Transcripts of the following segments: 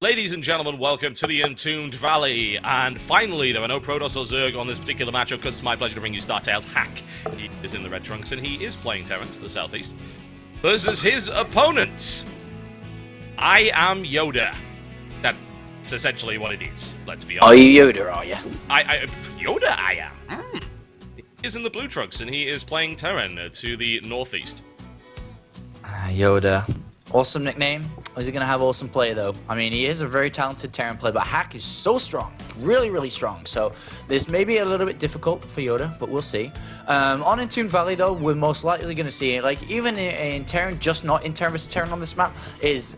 Ladies and gentlemen, welcome to the Entombed Valley, and finally there are no Protoss or Zerg on this particular matchup because it's my pleasure to bring you ST.Hack. He is in the red trunks and he is playing Terran to the southeast versus his opponent. I am Yoda. That's essentially what it is, let's be honest. Are you Yoda, are you? Yoda I am. He is in the blue trunks and he is playing Terran to the northeast. Yoda. Awesome nickname. Is he going to have awesome play, though? I mean, he is a very talented Terran player, but Hack is so strong. Really, really strong. So this may be a little bit difficult for Yoda, but we'll see. On Entombed Valley, though, we're most likely going to see, like, even in Terran, just not in Terran vs. Terran on this map, is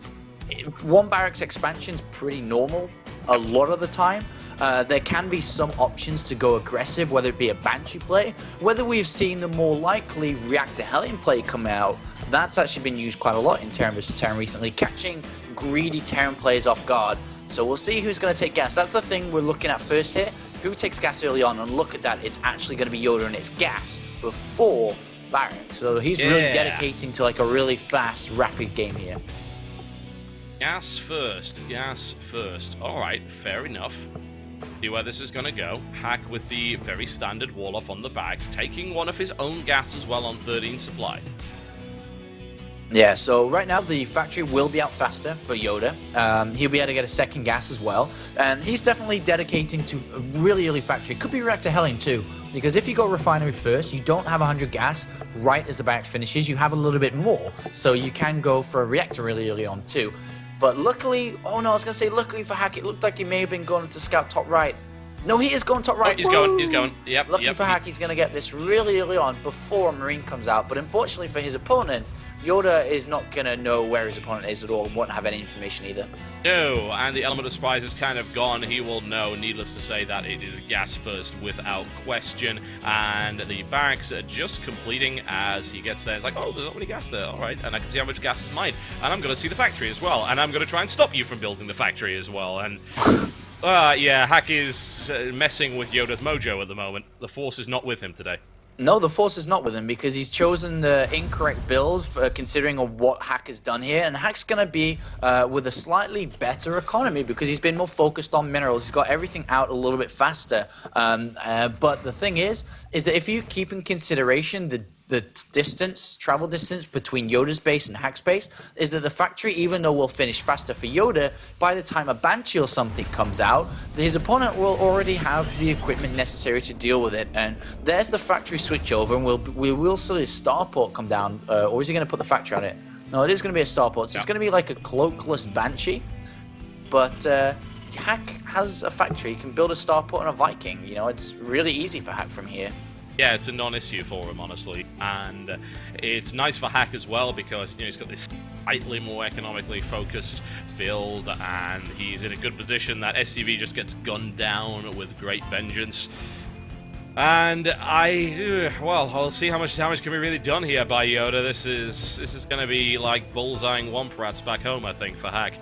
one barracks expansion's pretty normal a lot of the time. There can be some options to go aggressive, whether it be a Banshee play, whether we've seen the more likely Reactor Hellion play come out. That's actually been used quite a lot in Terran vs. Terran recently, catching greedy Terran players off guard. So we'll see who's going to take gas. That's the thing we're looking at first here. Who takes gas early on? And look at that, it's actually going to be Yoda, and it's gas before barracks. So he's really dedicating to like a really fast, rapid game here. Gas first, gas first. Alright, fair enough. See where this is going to go. Hack with the very standard wall-off on the backs, taking one of his own gas as well on 13 supply. Yeah, so right now the factory will be out faster for Yoda. He'll be able to get a second gas as well. And he's definitely dedicating to a really early factory. Could be Reactor Hellion too, because if you go Refinery first, you don't have 100 gas right as the barracks finishes. You have a little bit more, so you can go for a Reactor really early on too. But luckily, oh no, I was going to say luckily for Hack, it looked like he may have been going to scout top right. No, he is going top right. Oh, he's going. Yep. Lucky for Hack, he's going to get this really early on before a Marine comes out. But unfortunately for his opponent, Yoda is not going to know where his opponent is at all and won't have any information either. No, and the element of surprise is kind of gone. He will know, needless to say, that it is gas first without question. And the barracks are just completing as he gets there. It's like, oh, there's already gas there. All right, and I can see how much gas is mine. And I'm going to see the factory as well. And I'm going to try and stop you from building the factory as well. And yeah, Hack is messing with Yoda's mojo at the moment. The Force is not with him today. No, the Force is not with him because he's chosen the incorrect build considering of what Hack has done here. And Hack's going to be with a slightly better economy because he's been more focused on minerals. He's got everything out a little bit faster. But the thing is that if you keep in consideration the travel distance between Yoda's base and Hack's base, is that the factory, even though will finish faster for Yoda, by the time a Banshee or something comes out, his opponent will already have the equipment necessary to deal with it. And there's the factory switchover, and we will see a starport come down, or is he going to put the factory on it? No, it is going to be a starport, so it's going to be like a cloakless Banshee, but Hack has a factory, he can build a starport and a Viking. You know, it's really easy for Hack from here. Yeah, it's a non-issue for him, honestly, and it's nice for Hack as well because, you know, he's got this slightly more economically focused build, and he's in a good position. That SCV just gets gunned down with great vengeance, and well, I'll see how much damage can be really done here by Yoda. This is going to be like bullseyeing Womp Rats back home, I think, for Hack.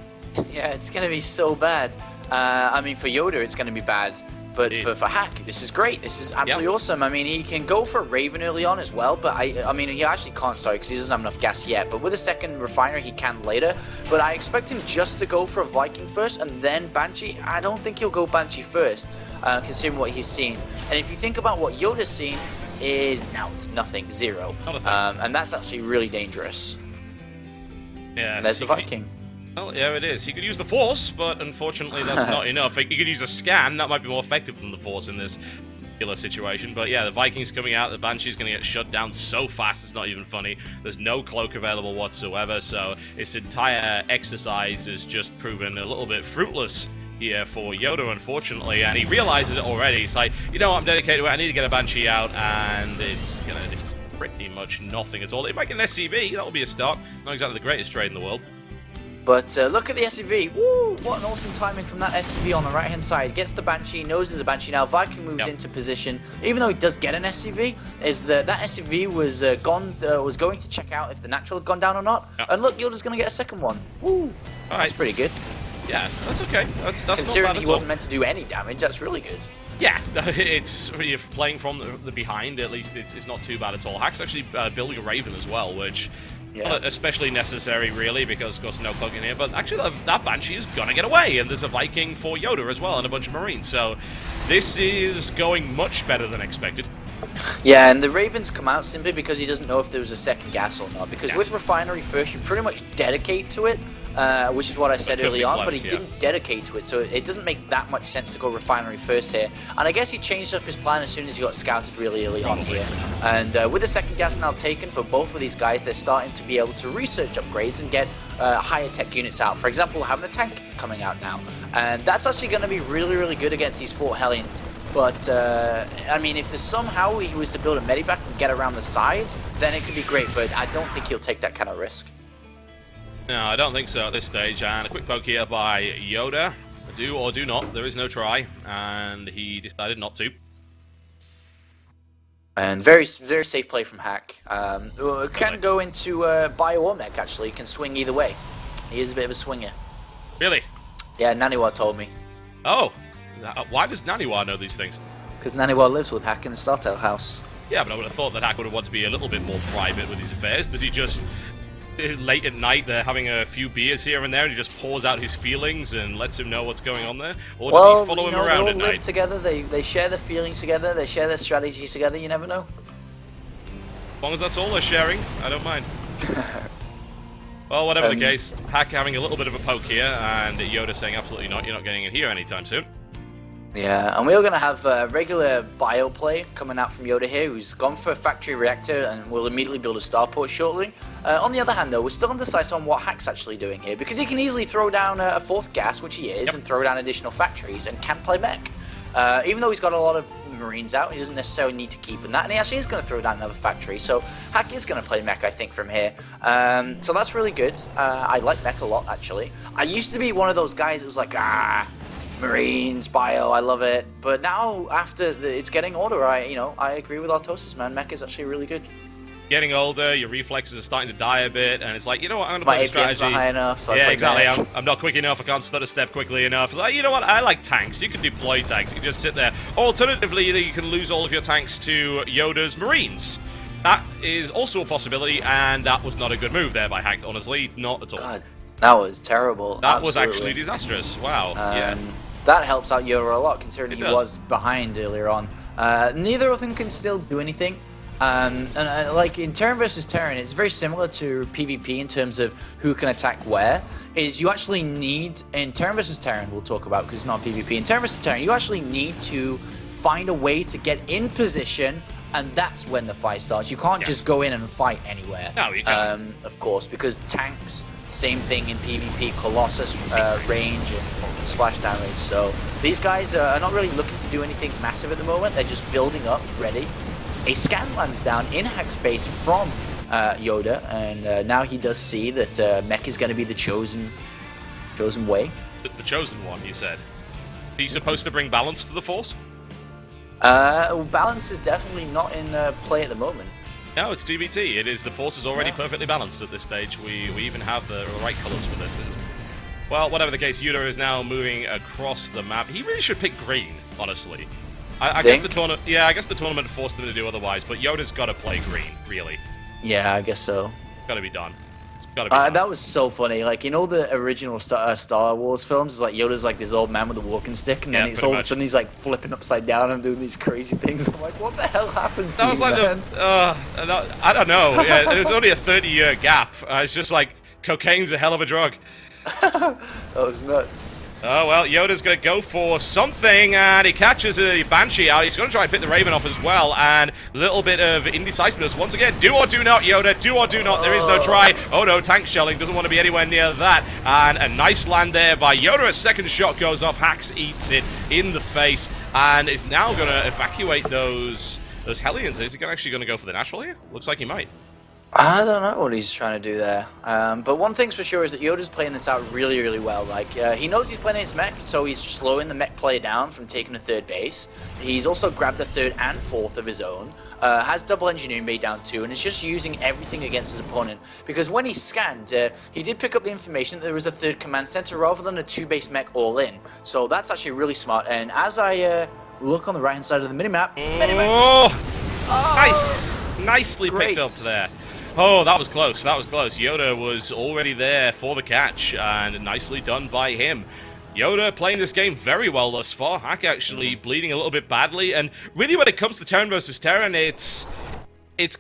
Yeah, it's going to be so bad. I mean, for Yoda, it's going to be bad. But for Hack, this is great. This is absolutely awesome. I mean, he can go for Raven early on as well, but I mean, he actually can't, sorry, because he doesn't have enough gas yet. But with a second Refinery, he can later. But I expect him just to go for a Viking first and then Banshee. I don't think he'll go Banshee first, considering what he's seen. And if you think about what Yoda's seen, is now it's nothing, zero. And that's actually really dangerous. Yeah, and there's the Viking. Well, yeah, it is. He could use the Force, but unfortunately that's not enough. He could use a scan. That might be more effective than the Force in this particular situation. But yeah, the Viking's coming out. The Banshee's going to get shut down so fast it's not even funny. There's no cloak available whatsoever, so this entire exercise is just proven a little bit fruitless here for Yoda, unfortunately. And he realizes it already. He's like, you know what, I'm dedicated to it. I need to get a Banshee out, and it's going to do pretty much nothing at all. It might get an SCV. That'll be a start. Not exactly the greatest trade in the world. But look at the SCV. Woo! What an awesome timing from that SCV on the right-hand side. Gets the Banshee, knows there's a Banshee now. Viking moves into position. Even though he does get an SCV, is that SCV was was going to check out if the natural had gone down or not. And look, Yoda's going to get a second one. Woo! That's pretty good. Yeah, that's okay. That's considering not bad he wasn't meant to do any damage, that's really good. Yeah, it's really playing from the behind. At least it's not too bad at all. Hack's actually building a Raven as well, which Yeah. Not especially necessary, really, because, of course, no cloak in here. But actually, that Banshee is going to get away, and there's a Viking for YoDa as well, and a bunch of Marines. So this is going much better than expected. Yeah, and the Ravens come out simply because he doesn't know if there was a second gas or not. Because with Refinery first, you pretty much dedicate to it, which is what I said early on, but he didn't dedicate to it, so it doesn't make that much sense to go Refinery first here. And I guess he changed up his plan as soon as he got scouted really early on here. And with the second gas now taken for both of these guys, they're starting to be able to research upgrades and get higher tech units out. For example, having a tank coming out now. And that's actually going to be really, really good against these Fort Hellions. But, I mean, if there's somehow he was to build a medivac and get around the sides, then it could be great, but I don't think he'll take that kind of risk. No, I don't think so at this stage. And a quick poke here by YoDa. Do or do not. There is no try, and he decided not to. And very, very safe play from Hack. Can go into Bio or Mech, actually. He can swing either way. He is a bit of a swinger. Really? Yeah, Naniwa told me. Oh. Why does Naniwa know these things? Because Naniwa lives with Hack in the Startail house. Yeah, but I would have thought that Hack would have wanted to be a little bit more private with his affairs. Does he just, late at night, they're having a few beers here and there, and he just pours out his feelings and lets him know what's going on there? Or does he follow him around at night? They all live together, they share their feelings together, they share their strategies together, you never know. As long as that's all they're sharing, I don't mind. Well, whatever the case, Hack having a little bit of a poke here, and YoDa saying absolutely not, you're not getting in here anytime soon. Yeah, and we're going to have a regular bio play coming out from YoDa here, who's gone for a factory reactor and will immediately build a starport shortly. On the other hand, though, we're still indecisive on what Hack's actually doing here, because he can easily throw down a fourth gas, which he is, and throw down additional factories, and can play mech. Even though he's got a lot of Marines out, he doesn't necessarily need to keep in that, and he actually is going to throw down another factory, so Hack is going to play mech, I think, from here. So that's really good. I like mech a lot, actually. I used to be one of those guys that was like, Marines, bio, I love it. But now, after it's getting older, I agree with Artosis, man. Mech is actually really good. Getting older, your reflexes are starting to die a bit, and it's like, you know what, I'm going to play the strategy. My APMs not high enough, so yeah, I exactly. I'm not quick enough, I can't stutter step quickly enough. It's like, you know what, I like tanks. You can deploy tanks, you can just sit there. Alternatively, you can lose all of your tanks to YoDa's Marines. That is also a possibility, and that was not a good move there by Hack, honestly. Not at all. God, that was terrible. That was actually disastrous. Wow. Yeah. That helps out YoDa a lot, considering he was behind earlier on. Neither of them can still do anything. Like in Terran versus Terran, it's very similar to PvP in terms of who can attack where. Is you actually need, in Terran versus Terran, we'll talk about because it's not PvP. In Terran versus Terran, you actually need to find a way to get in position, and that's when the fight starts. You can't just go in and fight anywhere. No, you can't. Of course, because tanks, same thing in PvP, Colossus range and splash damage. So these guys are not really looking to do anything massive at the moment. They're just building up, ready. A scan lands down in Hack's base from YoDa, and now he does see that mech is going to be the chosen way. The chosen one, you said. He's supposed to bring balance to the Force? Balance is definitely not in play at the moment. No, it's TBT. It is, the Force is already perfectly balanced at this stage. We even have the right colors for this. Well, whatever the case, YoDa is now moving across the map. He really should pick green, honestly. I guess the tournament. Yeah, I guess the tournament forced them to do otherwise. But YoDa's got to play green, really. Yeah, I guess so. It's got to be done. It's got to be done. That was so funny. Like, you know, the original Star Wars films is like YoDa's like this old man with a walking stick, and then it's all of a sudden he's like flipping upside down and doing these crazy things. I'm like, what the hell happened to you, man? I don't know. Yeah, there's only a 30-year gap. It's just like cocaine's a hell of a drug. That was nuts. Oh, well, YoDa's going to go for something, and he catches a Banshee out. He's going to try and pick the Raven off as well, and a little bit of indecisiveness. Once again, do or do not, YoDa, do or do not. There is no try. Oh, no, tank shelling. Doesn't want to be anywhere near that. And a nice land there by YoDa. A second shot goes off. Hax eats it in the face, and is now going to evacuate those Hellions. Is he actually going to go for the natural here? Looks like he might. I don't know what he's trying to do there. But one thing's for sure is that YoDa's playing this out really, really well. Like, he knows he's playing his mech, so he's slowing the mech player down from taking a third base. He's also grabbed the third and fourth of his own. Has double engineering bay down too, and is just using everything against his opponent. Because when he scanned, he did pick up the information that there was a third command center rather than a two-base mech all in. So that's actually really smart. And as I look on the right-hand side of the minimap, Nice! Nicely picked up there. Oh, that was close. That was close. YoDa was already there for the catch, and nicely done by him. YoDa playing this game very well thus far. Hack actually bleeding a little bit badly, and really when it comes to Terran versus Terran, it's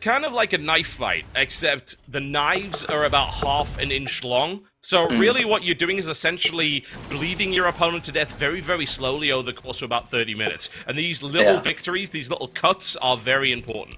kind of like a knife fight, except the knives are about half an inch long. So really what you're doing is essentially bleeding your opponent to death very, very slowly over the course of about 30 minutes. And these little victories, these little cuts are very important.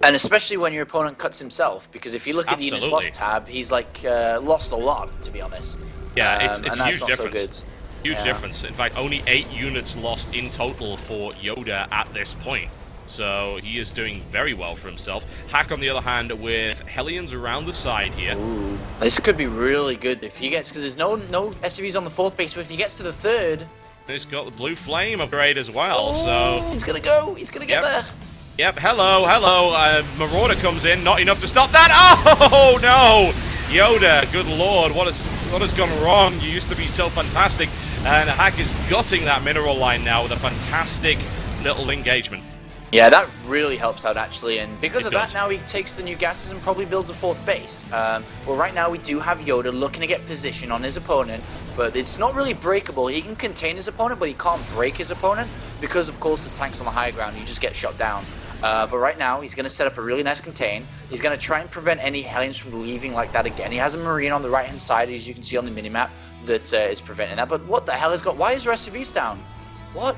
And especially when your opponent cuts himself, because if you look at the units lost tab, he's like lost a lot, to be honest. Yeah, it's and a that's huge not difference. so good. Huge difference. In fact, only 8 units lost in total for YoDa at this point. So he is doing very well for himself. Hack, on the other hand, with Hellions around the side here. Ooh. This could be really good if he gets, because there's no SCVs on the 4th base, but if he gets to the 3rd... He's got the blue flame upgrade as well, so... He's gonna go! He's gonna get there! Yep, hello. Marauder comes in, not enough to stop that. Oh, no! YoDa, good lord, what has gone wrong? You used to be so fantastic. And Hack is gutting that mineral line now with a fantastic little engagement. Yeah, that really helps out, actually, and because of that, now he takes the new gases and probably builds a 4th base. Well, right now we do have YoDa looking to get position on his opponent, but it's not really breakable. He can contain his opponent, but he can't break his opponent, because, of course, his tank's on the higher ground, you just get shot down. But right now, he's going to set up a really nice contain. He's going to try and prevent any Hellions from leaving like that again. He has a Marine on the right-hand side, as you can see on the minimap, that is preventing that. But what the hell has got... Why is your SCVs down? What?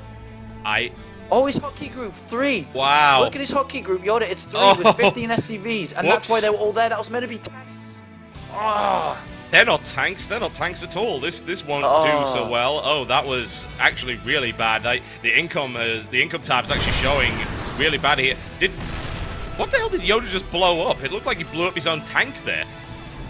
Oh, his hotkey group, 3. Wow. Look at his hotkey group, YoDa, it's 3 with 15 SCVs. And that's why they were all there. That was meant to be tanks. Oh, they're not tanks. They're not tanks at all. This won't do so well. Oh, that was actually really bad. The income tab's actually showing really bad here. What the hell did YoDa just blow up? It looked like he blew up his own tank there.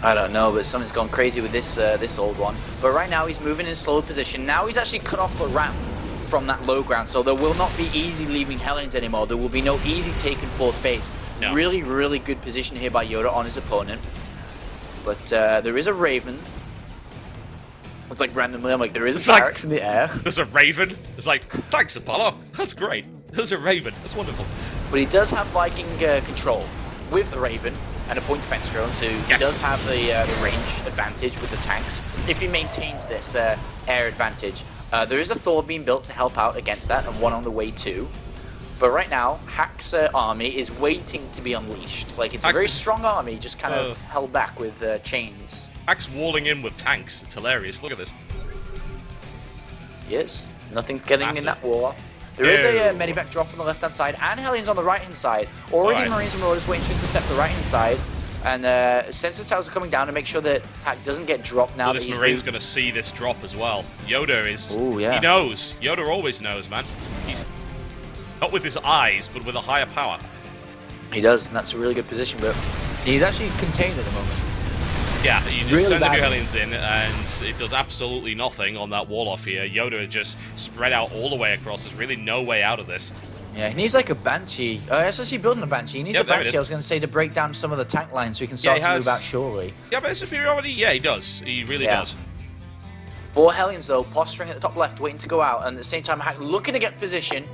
I don't know, but something's gone crazy with this old one. But right now he's moving in slow position. Now he's actually cut off the ramp from that low ground, so there will not be easy leaving Hellions anymore. There will be no easy taking 4th base. No. Really, really good position here by YoDa on his opponent. But there is a Raven. It's like randomly, I'm like, there is a barracks in the air. There's a Raven. It's like, thanks Apollo. That's great. There's a Raven. That's wonderful. But he does have Viking control with the Raven and a point defense drone, so he does have the range advantage with the tanks if he maintains this air advantage. There is a Thor being built to help out against that, and one on the way too. But right now, Hack's army is waiting to be unleashed. Like, it's a very strong army, just kind of held back with chains. Hack's walling in with tanks. It's hilarious. Look at this. Yes, nothing's getting in that wall off. There is a medivac drop on the left-hand side, and Hellions on the right-hand side. Already Marines and Marauders waiting to intercept the right-hand side. And sensor towers are coming down to make sure that Hack doesn't get dropped now. This Marine's going to see this drop as well. YoDa is... Ooh, yeah. He knows. YoDa always knows, man. He's not with his eyes, but with a higher power. He does, and that's a really good position, but he's actually contained at the moment. Yeah, you send the new Hellions in, and it does absolutely nothing on that wall off here. YoDa just spread out all the way across. There's really no way out of this. Yeah, he needs like a Banshee. He's actually building a Banshee. He needs a Banshee, I was going to say, to break down some of the tank lines so he can start to move out shortly. Yeah, but superiority, yeah, he does. He really does. 4 Hellions, though, posturing at the top left, waiting to go out, and at the same time, Hack looking to get position.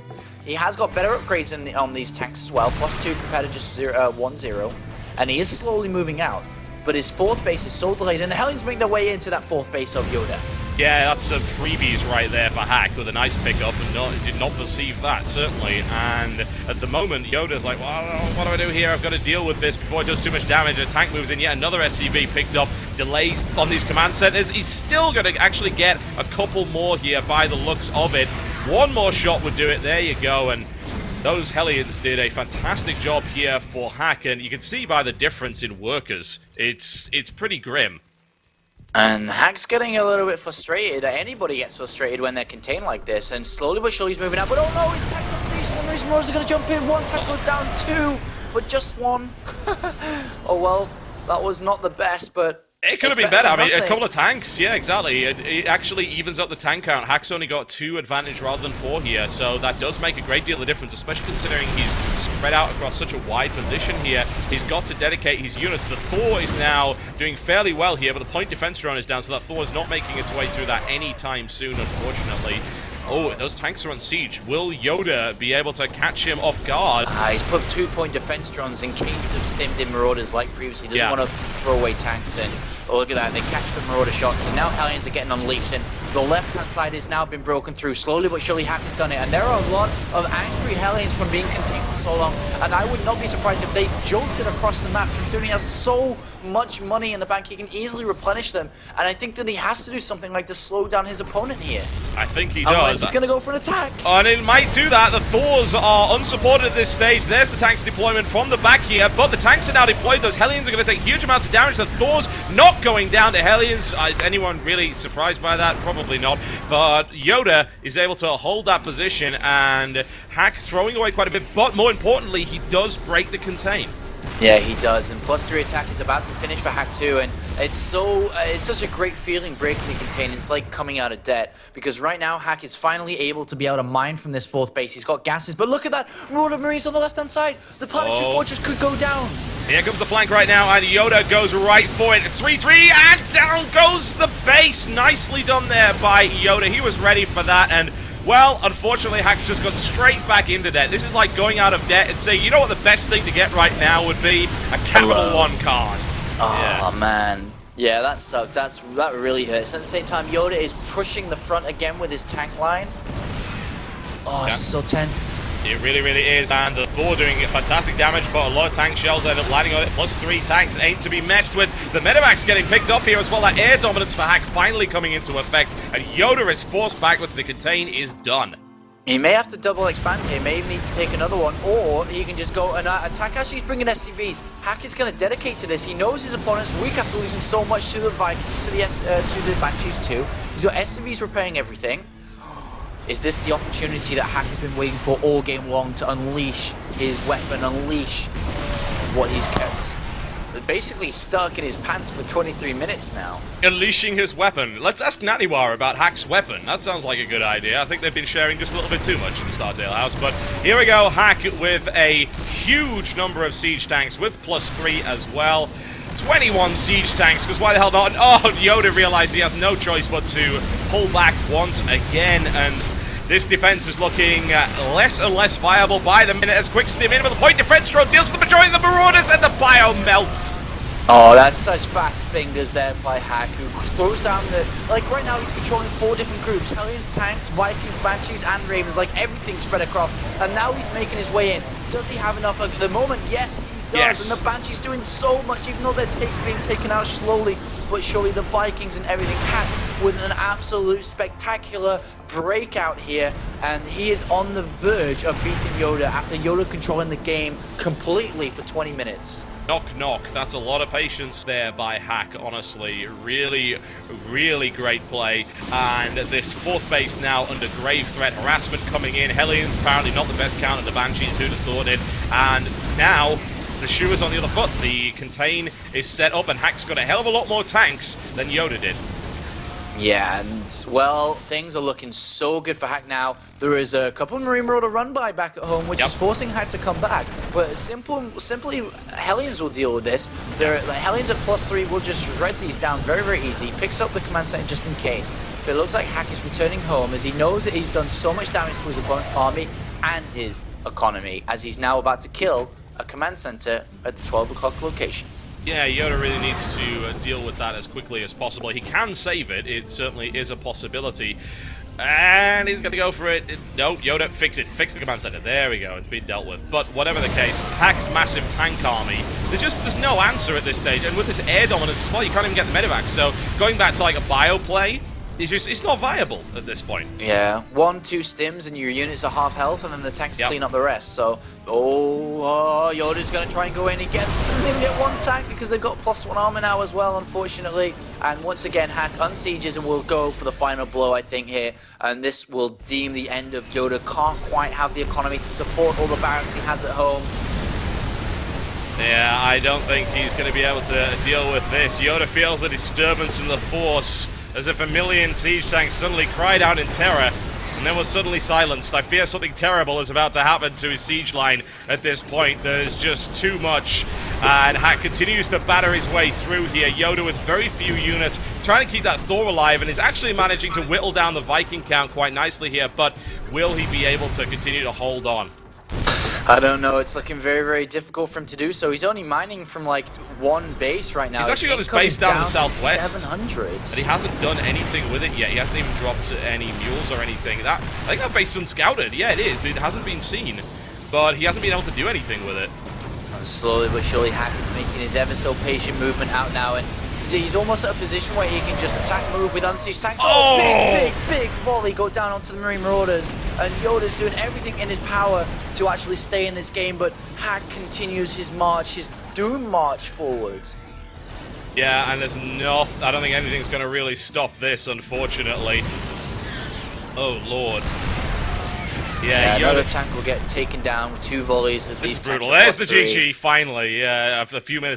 He has got better upgrades on these tanks as well, +2 compared to just 1-0, and he is slowly moving out. But his 4th base is so delayed, and the Hellions make their way into that 4th base of YoDa. Yeah, that's some freebies right there for Hack with a nice pickup, and did not perceive that, certainly. And at the moment, YoDa's like, well, what do I do here? I've got to deal with this before it does too much damage. A tank moves in, yet another SCV picked up, delays on these command centers. He's still going to actually get a couple more here by the looks of it. One more shot would do it. There you go, and those Hellions did a fantastic job here for Hack, and you can see by the difference in workers, it's pretty grim. And Hack's getting a little bit frustrated. Anybody gets frustrated when they're contained like this, and slowly but surely he's moving out. But oh no, his tank's on station, and the Marines are going to jump in. 1 tank goes down, 2, but just 1. Oh well, that was not the best, but it could have been better. I mean, a couple of tanks. Yeah, exactly. It actually evens up the tank count. Hack's only got 2 advantage rather than 4 here, so that does make a great deal of difference, especially considering he's spread out across such a wide position here. He's got to dedicate his units. The Thor is now doing fairly well here, but the point defense drone is down, so that Thor is not making its way through that anytime soon, unfortunately. Oh, those tanks are on siege. Will YoDa be able to catch him off guard? He's put 2-point defense drones in case of stimmed in Marauders like previously. Doesn't want to throw away tanks in. Oh, look at that. They catch the Marauder shots, and now Hellions are getting unleashed. And the left-hand side has now been broken through. Slowly but surely, Hack has done it. And there are a lot of angry Hellions from being contained for so long. And I would not be surprised if they jolted across the map, considering he has so much money in the bank. He can easily replenish them. And I think that he has to do something like to slow down his opponent here. I think he does. Unless he's going to go for an attack. And it might do that. The Thors are unsupported at this stage. There's the tanks deployment from the back here, but the tanks are now deployed. Those Hellions are going to take huge amounts of damage. The Thors not going down to Hellions. Is anyone really surprised by that? Probably not. But YoDa is able to hold that position, and Hack throwing away quite a bit, but more importantly, he does break the contain. Yeah, he does, and +3 attack is about to finish for Hack too, and it's such a great feeling breaking the contain. It's like coming out of debt, because right now Hack is finally able to be able to mine from this 4th base. He's got gases, but look at that! Marauder Marines on the left-hand side! The Planetary Fortress could go down! Here comes the flank right now, and YoDa goes right for it. 3-3, and down goes the base! Nicely done there by YoDa. He was ready for that, and well, unfortunately, Hack's just got straight back into debt. This is like going out of debt and saying, you know what the best thing to get right now would be? A Capital One card. Oh, man. Yeah, that sucks. That really hurts. At the same time, YoDa is pushing the front again with his tank line. Oh, this is so tense. It really, really is. And the Thor doing fantastic damage, but a lot of tank shells end up landing on it. +3 tanks ain't to be messed with. The medevac's getting picked off here as well. That air dominance for Hack finally coming into effect. And YoDa is forced backwards. The contain is done. He may have to double expand here. May need to take another one, or he can just go and attack. Actually, he's bringing SCVs. Hack is going to dedicate to this. He knows his opponent's weak after losing so much to the Vikings, to the Banshees too. He's got SCVs repairing everything. Is this the opportunity that Hack has been waiting for all game long to unleash his weapon, unleash what he's kept? Basically stuck in his pants for 23 minutes now. Unleashing his weapon. Let's ask Naniwar about Hack's weapon. That sounds like a good idea. I think they've been sharing just a little bit too much in the Startail house. But here we go, Hack with a huge number of siege tanks with +3 as well. 21 siege tanks, because why the hell not? Oh, YoDa realized he has no choice but to pull back once again, and this defense is looking less and less viable by the minute as Quick Stim in with a point defense throw deals with the majority of the Marauders, and the bio melts. Oh, that's such fast fingers there by Hack, who throws down the... Like, right now he's controlling 4 different groups. Hellions, tanks, Vikings, Banshees, and Ravens. Like, everything spread across. And now he's making his way in. Does he have enough at the moment? Yes, he does. Yes. And the Banshees doing so much, even though they're being taken out slowly. But surely the Vikings and everything. Hack with an absolute spectacular breakout here. And he is on the verge of beating YoDa after YoDa controlling the game completely for 20 minutes. Knock, knock. That's a lot of patience there by Hack, honestly. Really, really great play. And this 4th base now under grave threat. Harassment coming in. Hellions apparently not the best counter. The Banshees, who'd have thought it. And now the shoe is on the other foot. The contain is set up, and Hack's got a hell of a lot more tanks than YoDa did. Yeah, and, well, things are looking so good for Hack now. There is a couple of Marine Marauder run-by back at home, which is forcing Hack to come back. But simply, Hellions will deal with this. The Hellions at +3 will just shred these down very, very easy. Picks up the command center just in case. But it looks like Hack is returning home, as he knows that he's done so much damage to his opponent's army and his economy, as he's now about to kill a command center at the 12 o'clock location. Yeah, YoDa really needs to deal with that as quickly as possible. He can save it. It certainly is a possibility. And he's going to go for it. No, YoDa, fix it. Fix the command center. There we go. It's been dealt with. But whatever the case, Hack's massive tank army, there's no answer at this stage. And with this air dominance as well, you can't even get the medevac. So going back to like a bio play, it's not viable at this point. Yeah, 1-2 stims and your units are half health, and then the tanks clean up the rest. So, YoDa's going to try and go in. Doesn't even get 1 tank because they've got +1 armor now as well, unfortunately. And once again, Hack unsieges and will go for the final blow, I think, here. And this will deem the end of YoDa. Can't quite have the economy to support all the barracks he has at home. Yeah, I don't think he's going to be able to deal with this. YoDa feels a disturbance in the force, as if a million siege tanks suddenly cried out in terror, and then was suddenly silenced. I fear something terrible is about to happen to his siege line at this point. There's just too much And Hack continues to batter his way through here. YoDa with very few units, trying to keep that Thor alive, and is actually managing to whittle down the Viking count quite nicely here, but will he be able to continue to hold on? I don't know. It's looking very, very difficult for him to do so. He's only mining from like one base right now. He's actually got his base down the southwest. 700. And he hasn't done anything with it yet. He hasn't even dropped any mules or anything. I think that base is unscouted. Yeah, it is. It hasn't been seen. But he hasn't been able to do anything with it. And slowly but surely, Hack is making his ever so patient movement out now, and he's almost at a position where he can just attack move with unsieged tanks. Oh, big volley go down onto the Marine Marauders, and YoDa's doing everything in his power to actually stay in this game, but Hack continues his march, his doom march forward. Yeah, and there's I don't think anything's going to really stop this, unfortunately. Oh, Lord. Yeah, another tank will get taken down with 2 volleys at This these is brutal. tanks. There's the GG, finally. Yeah, a few minutes